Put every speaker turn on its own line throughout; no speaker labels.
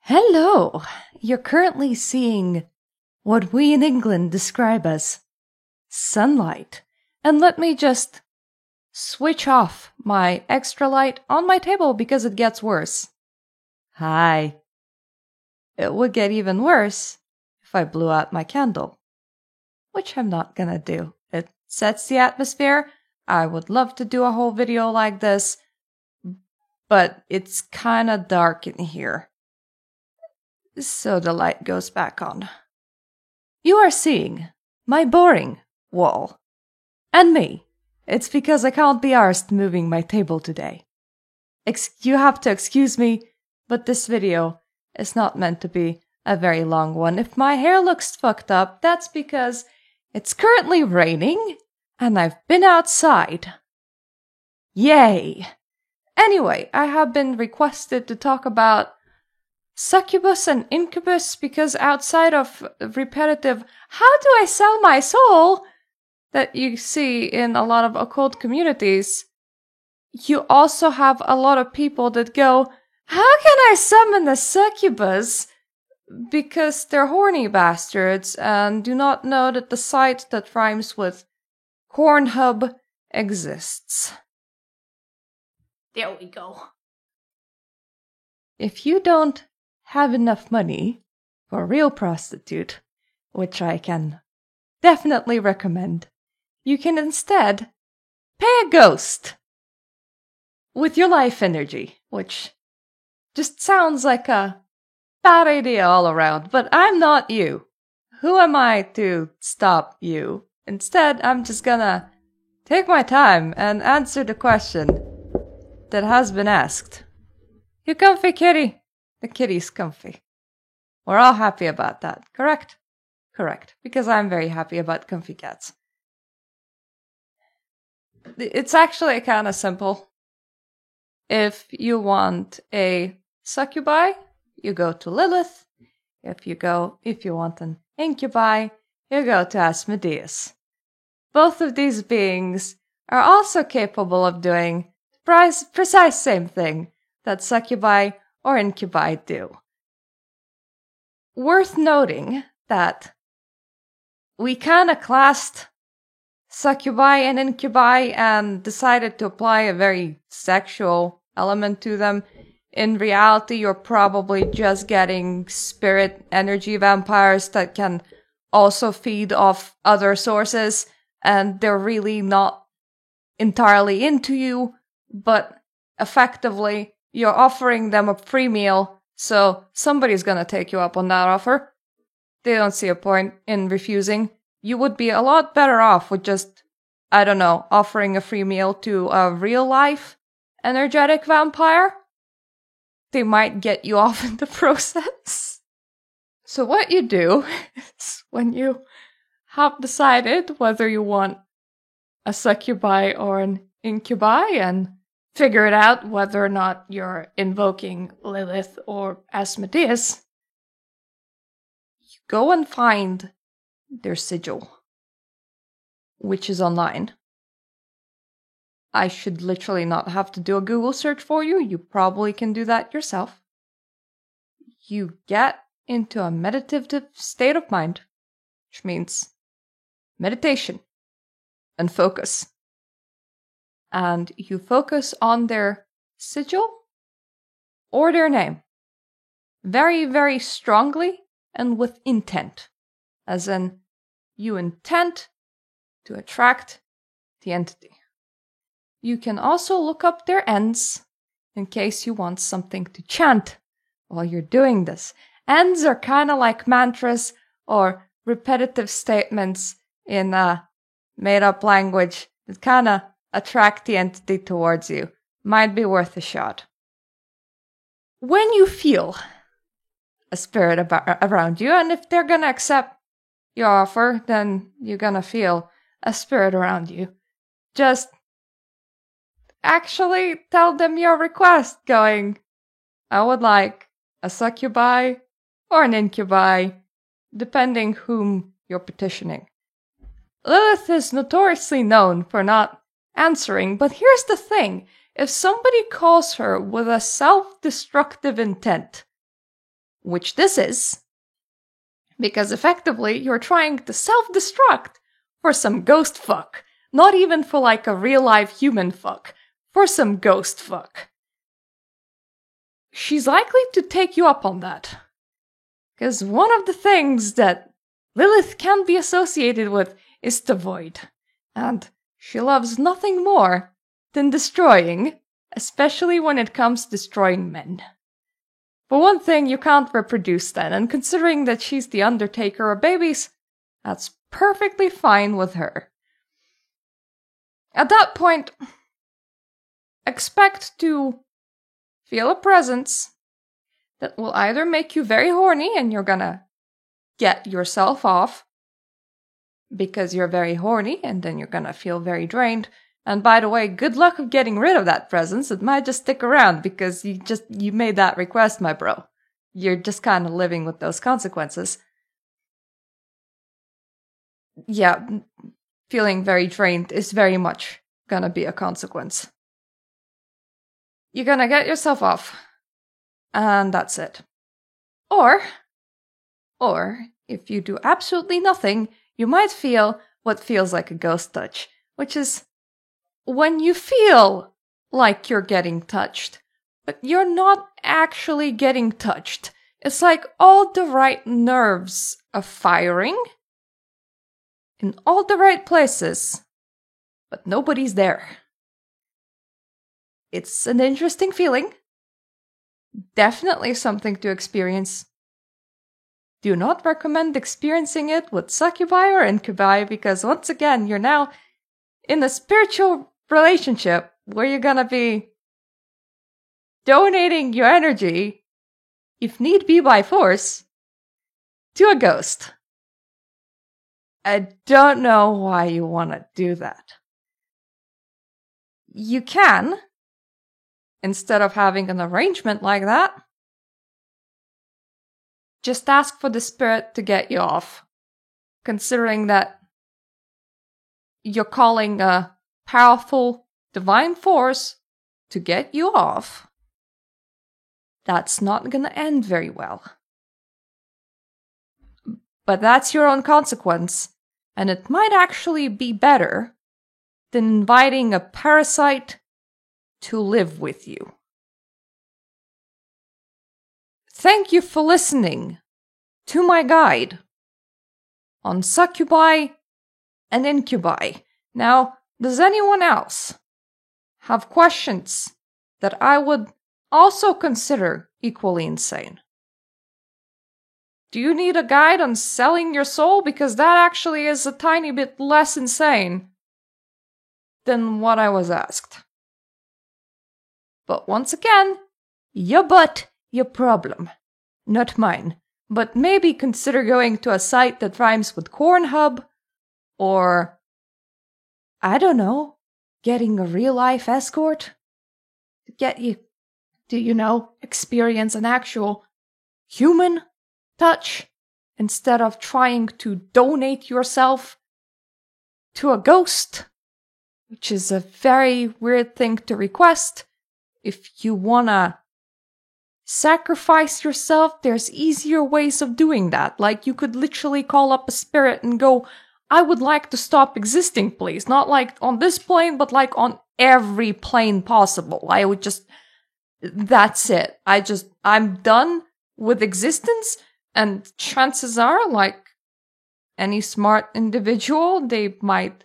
Hello! You're currently seeing what we in England describe as sunlight. And let me just switch off my extra light on my table because it gets worse. Hi. It would get even worse if I blew out my candle, which I'm not gonna do. It sets the atmosphere. I would love to do a whole video like this, but it's kinda dark in here. So the light goes back on. You are seeing my boring wall. And me. It's because I can't be arsed moving my table today. You have to excuse me, but this video is not meant to be a very long one. If my hair looks fucked up, that's because it's currently raining and I've been outside. Yay! Anyway, I have been requested to talk about succubus and incubus because outside of repetitive "how do I sell my soul" that you see in a lot of occult communities, you also have a lot of people that go, "How can I summon a succubus?" because they're horny bastards and do not know that the site that rhymes with Pornhub exists. There we go. If you don't have enough money for a real prostitute, which I can definitely recommend, you can instead pay a ghost with your life energy, which just sounds like a bad idea all around, but I'm not you. Who am I to stop you? Instead, I'm just gonna take my time and answer the question that has been asked. You comfy, kitty? The kitty's comfy. We're all happy about that, correct? Correct, because I'm very happy about comfy cats. It's actually kind of simple. If you want a succubi, you go to Lilith. If you want an incubi, you go to Asmodeus. Both of these beings are also capable of doing the precise same thing that succubi or incubi do. Worth noting that we kind of classed succubi and incubi and decided to apply a very sexual element to them. In reality, you're probably just getting spirit energy vampires that can also feed off other sources, and they're really not entirely into you, but effectively you're offering them a free meal, so somebody's gonna take you up on that offer. They don't see a point in refusing. You would be a lot better off with just, I don't know, offering a free meal to a real-life energetic vampire. They might get you off in the process. So what you do is, when you have decided whether you want a succubi or an incubi and figured out whether or not you're invoking Lilith or Asmodeus, you go and find their sigil, which is online. I should literally not have to do a Google search for you. You probably can do that yourself. You get into a meditative state of mind, which means meditation and focus. And you focus on their sigil or their name very, very strongly and with intent. As in, you intend to attract the entity. You can also look up their ends in case you want something to chant while you're doing this. Ends are kind of like mantras or repetitive statements in a made-up language that kind of attract the entity towards you. Might be worth a shot. When you feel a spirit around you, and if they're gonna accept your offer, then you're gonna feel a spirit around you. Just actually tell them your request, going, I would like a succubi or an incubi, depending whom you're petitioning. Lilith is notoriously known for not answering, but here's the thing. If somebody calls her with a self-destructive intent, which this is, because effectively you're trying to self-destruct for some ghost fuck. Not even for like a real-life human fuck. For some ghost fuck. She's likely to take you up on that. Because one of the things that Lilith can be associated with is the void. And she loves nothing more than destroying, especially when it comes to destroying men. For one thing, you can't reproduce then, and considering that she's the undertaker of babies, that's perfectly fine with her. At that point, expect to feel a presence that will either make you very horny and you're gonna get yourself off because you're very horny and then you're gonna feel very drained. And by the way, good luck of getting rid of that presence. It might just stick around because you made that request, my bro. You're just kind of living with those consequences. Yeah, feeling very drained is very much gonna be a consequence. You're gonna get yourself off. And that's it. Or, if you do absolutely nothing, you might feel what feels like a ghost touch, which is when you feel like you're getting touched, but you're not actually getting touched. It's like all the right nerves are firing in all the right places, but nobody's there. It's an interesting feeling. Definitely something to experience. Do not recommend experiencing it with succubi or incubi because once again, you're now in a spiritual relationship where you're gonna be donating your energy, if need be by force, to a ghost. I don't know why you want to do that. You can, instead of having an arrangement like that, just ask for the spirit to get you off. Considering that you're calling a powerful divine force to get you off, that's not gonna end very well. But that's your own consequence, and it might actually be better than inviting a parasite to live with you. Thank you for listening to my guide on succubi and incubi. Now, does anyone else have questions that I would also consider equally insane? Do you need a guide on selling your soul? Because that actually is a tiny bit less insane than what I was asked. But once again, your butt, your problem, not mine. But maybe consider going to a site that rhymes with Cornhub, or, I don't know, getting a real-life escort to get you to, experience an actual human touch instead of trying to donate yourself to a ghost, which is a very weird thing to request. If you wanna sacrifice yourself, there's easier ways of doing that. Like, you could literally call up a spirit and go, I would like to stop existing, please. Not like on this plane, but like on every plane possible. I would just, that's it. I'm done with existence, and chances are, like any smart individual, they might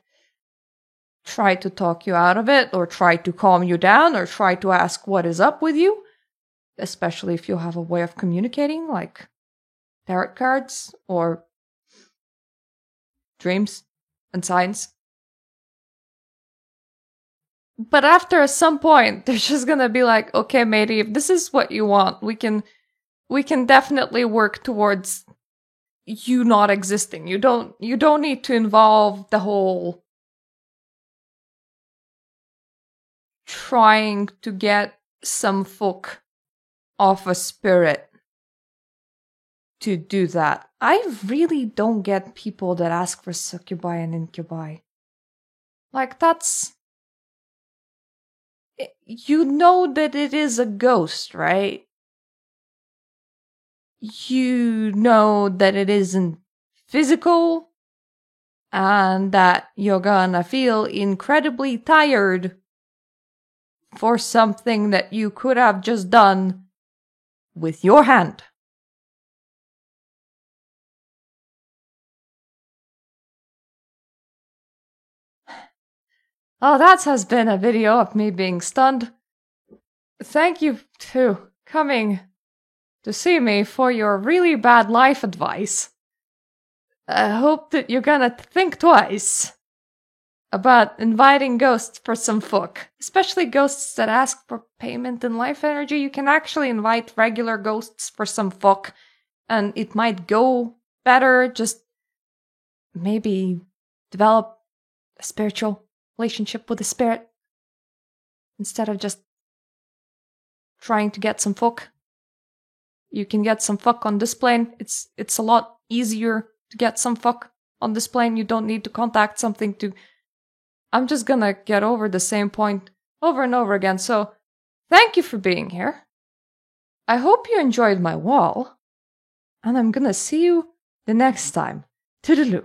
try to talk you out of it, or try to calm you down, or try to ask what is up with you. Especially if you have a way of communicating, like tarot cards or dreams and signs. But after some point, they're just gonna be like, okay, matey, if this is what you want, we can definitely work towards you not existing. You don't need to involve the whole trying to get some folk off a spirit to do that. I really don't get people that ask for succubi and incubi. Like, that's... You know that it is a ghost, right? you know that it isn't physical and that you're gonna feel incredibly tired for something that you could have just done with your hand. Oh, that has been a video of me being stunned. Thank you to coming to see me for your really bad life advice. I hope that you're gonna think twice about inviting ghosts for some fuck. Especially ghosts that ask for payment in life energy. You can actually invite regular ghosts for some fuck, and it might go better. Just maybe develop a spiritual relationship with the spirit instead of just trying to get some fuck. You can get some fuck on this plane. It's a lot easier to get some fuck on this plane. You don't need to contact something to... I'm just gonna get over the same point over and over again. So, thank you for being here. I hope you enjoyed my wall. And I'm gonna see you the next time. Toodaloo.